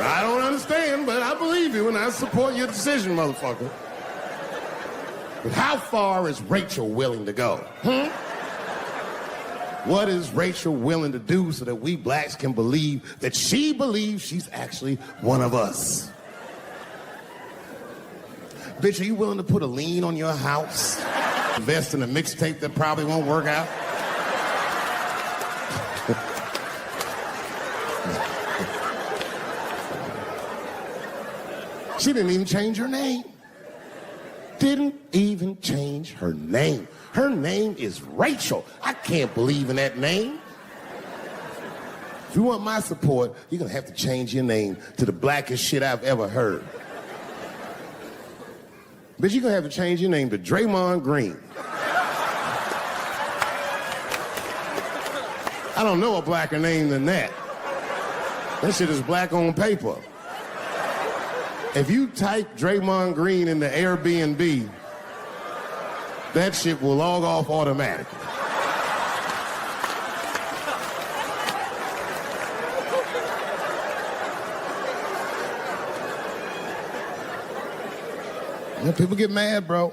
I don't understand, but I believe you and I support your decision, motherfucker. But how far is Rachel willing to go? What is Rachel willing to do so that we blacks can believe that she believes she's actually one of us? Bitch, are you willing to put a lien on your house? Invest in a mixtape that probably won't work out? She didn't even change her name. Didn't even change her name. Her name is Rachel. I can't believe in that name. If you want my support, you're gonna have to change your name to the blackest shit I've ever heard. Bitch, you're gonna have to change your name to Draymond Green. I don't know a blacker name than that. That shit is black on paper. If you type Draymond Green into Airbnb, that shit will log off automatically. You know, people get mad, bro.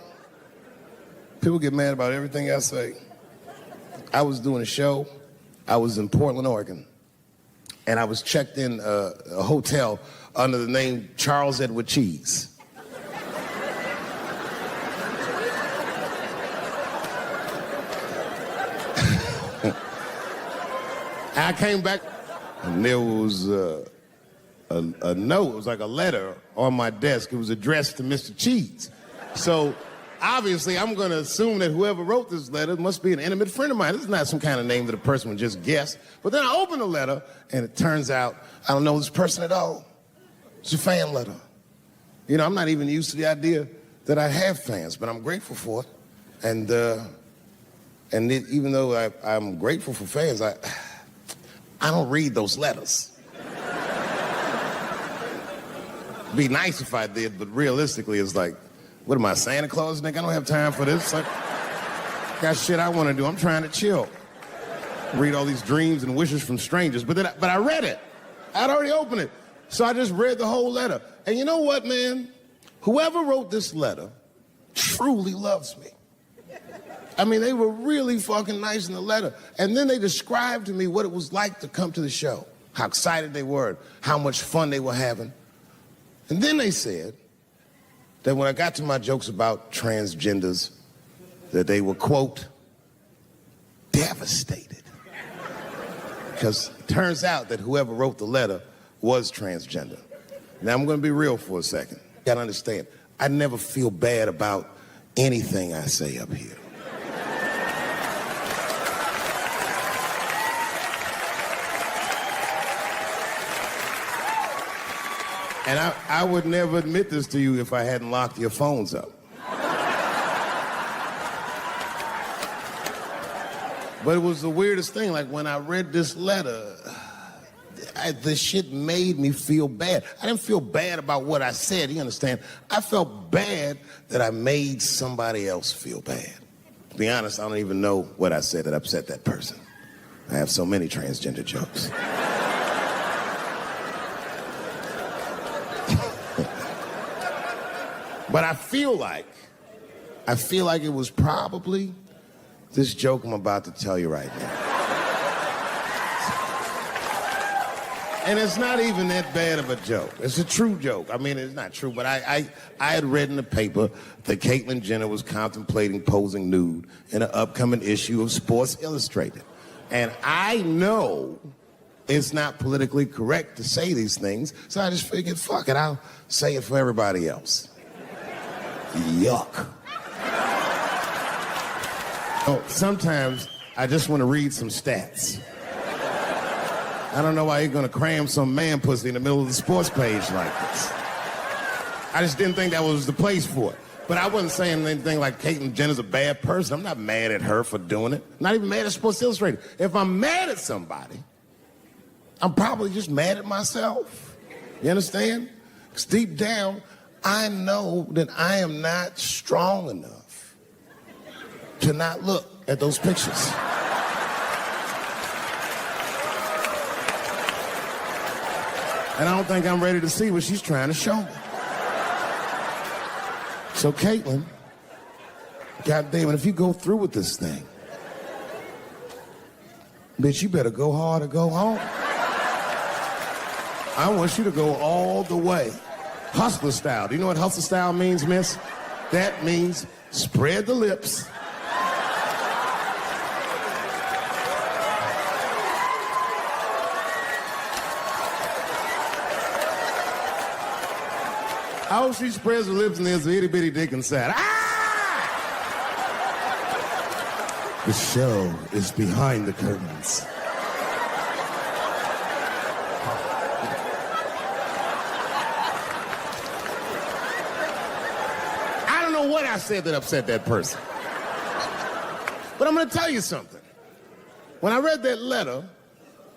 People get mad about everything I say. I was doing a show. I was in Portland, Oregon. And I was checked in a hotel under the name Charles Edward Cheese. I came back and there was a note. It was like a letter on my desk. It was addressed to Mr. Cheese. So obviously I'm going to assume that whoever wrote this letter must be an intimate friend of mine. This is not some kind of name that a person would just guess. But then I opened the letter and it turns out I don't know this person at all. It's a fan letter. You know, I'm not even used to the idea that I have fans, but I'm grateful for it. Even though I'm grateful for fans, I don't read those letters. Be nice if I did, but realistically, it's like, what am I, Santa Claus, nigga? I don't have time for this. Like, got shit I want to do. I'm trying to chill. Read all these dreams and wishes from strangers. But I read it. I'd already opened it. So I just read the whole letter. And you know what, man? Whoever wrote this letter truly loves me. I mean, they were really fucking nice in the letter. And then they described to me what it was like to come to the show, how excited they were, how much fun they were having. And then they said that when I got to my jokes about transgenders, that they were, quote, devastated. Because it turns out that whoever wrote the letter was transgender. Now, I'm going to be real for a second. You got to understand, I never feel bad about anything I say up here. And I would never admit this to you if I hadn't locked your phones up. But it was the weirdest thing. Like, when I read this letter, the shit made me feel bad. I didn't feel bad about what I said, you understand? I felt bad that I made somebody else feel bad. To be honest, I don't even know what I said that upset that person. I have so many transgender jokes. But I feel like it was probably this joke I'm about to tell you right now. And it's not even that bad of a joke. It's a true joke. I mean, it's not true, but I had read in the paper that Caitlyn Jenner was contemplating posing nude in an upcoming issue of Sports Illustrated. And I know it's not politically correct to say these things, so I just figured, fuck it, I'll say it for everybody else. Yuck. Oh, sometimes I just want to read some stats. I don't know why you're going to cram some man pussy in the middle of the sports page like this. I just didn't think that was the place for it. But I wasn't saying anything like Caitlyn Jenner's a bad person. I'm not mad at her for doing it. Not even mad at Sports Illustrated. If I'm mad at somebody, I'm probably just mad at myself. You understand? Because deep down, I know that I am not strong enough to not look at those pictures. And I don't think I'm ready to see what she's trying to show me. So, Caitlyn, goddamn it, if you go through with this thing, bitch, you better go hard or go home. I want you to go all the way. Hustler style. Do you know what hustler style means, miss? That means spread the lips. I hope she spreads her lips and there's an itty bitty dick inside. Ah! The show is behind the curtains. I don't know what I said that upset that person. But I'm gonna tell you something. When I read that letter,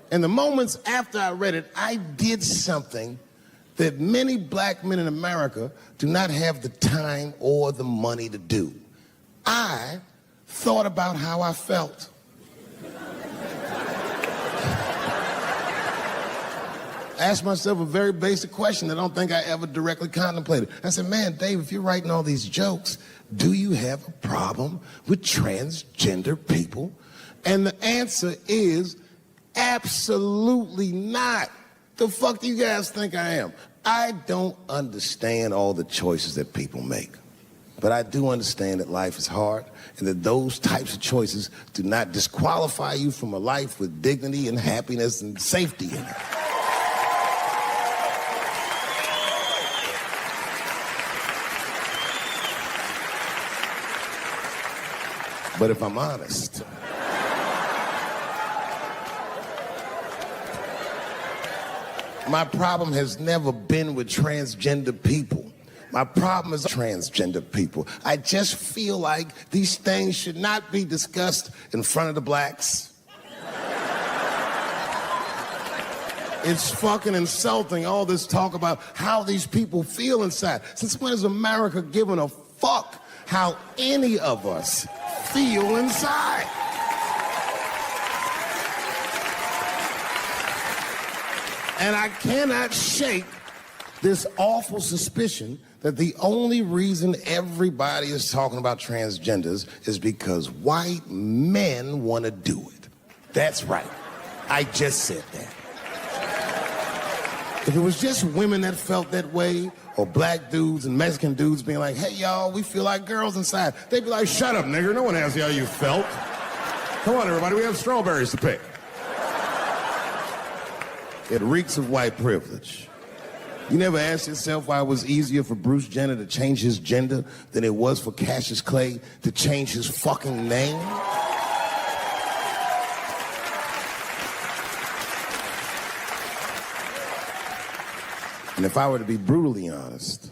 and the moments after I read it, I did something that many black men in America do not have the time or the money to do. I thought about how I felt. Asked myself a very basic question that I don't think I ever directly contemplated. I said, man, Dave, if you're writing all these jokes, do you have a problem with transgender people? And the answer is absolutely not. The fuck do you guys think I am? I don't understand all the choices that people make. But I do understand that life is hard and that those types of choices do not disqualify you from a life with dignity and happiness and safety in it. But if I'm honest, my problem has never been with transgender people. My problem is transgender people. I just feel like these things should not be discussed in front of the blacks. It's fucking insulting, all this talk about how these people feel inside. Since when has America given a fuck how any of us feel inside? And I cannot shake this awful suspicion that the only reason everybody is talking about transgenders is because white men want to do it. That's right. I just said that. If it was just women that felt that way, or black dudes and Mexican dudes being like, hey, y'all, we feel like girls inside, they'd be like, shut up, nigger. No one asked you how you felt. Come on, everybody, we have strawberries to pick. It reeks of white privilege. You never asked yourself why it was easier for Bruce Jenner to change his gender than it was for Cassius Clay to change his fucking name? And if I were to be brutally honest,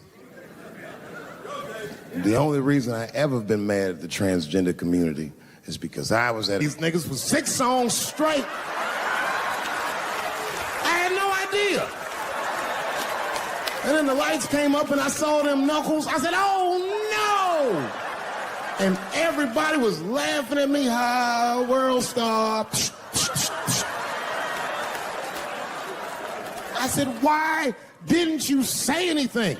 the only reason I ever been mad at the transgender community is because I was at these niggas for 6 songs straight. I had no idea. And then the lights came up and I saw them knuckles. I said, oh no! And everybody was laughing at me, hi, world star. I said, why didn't you say anything?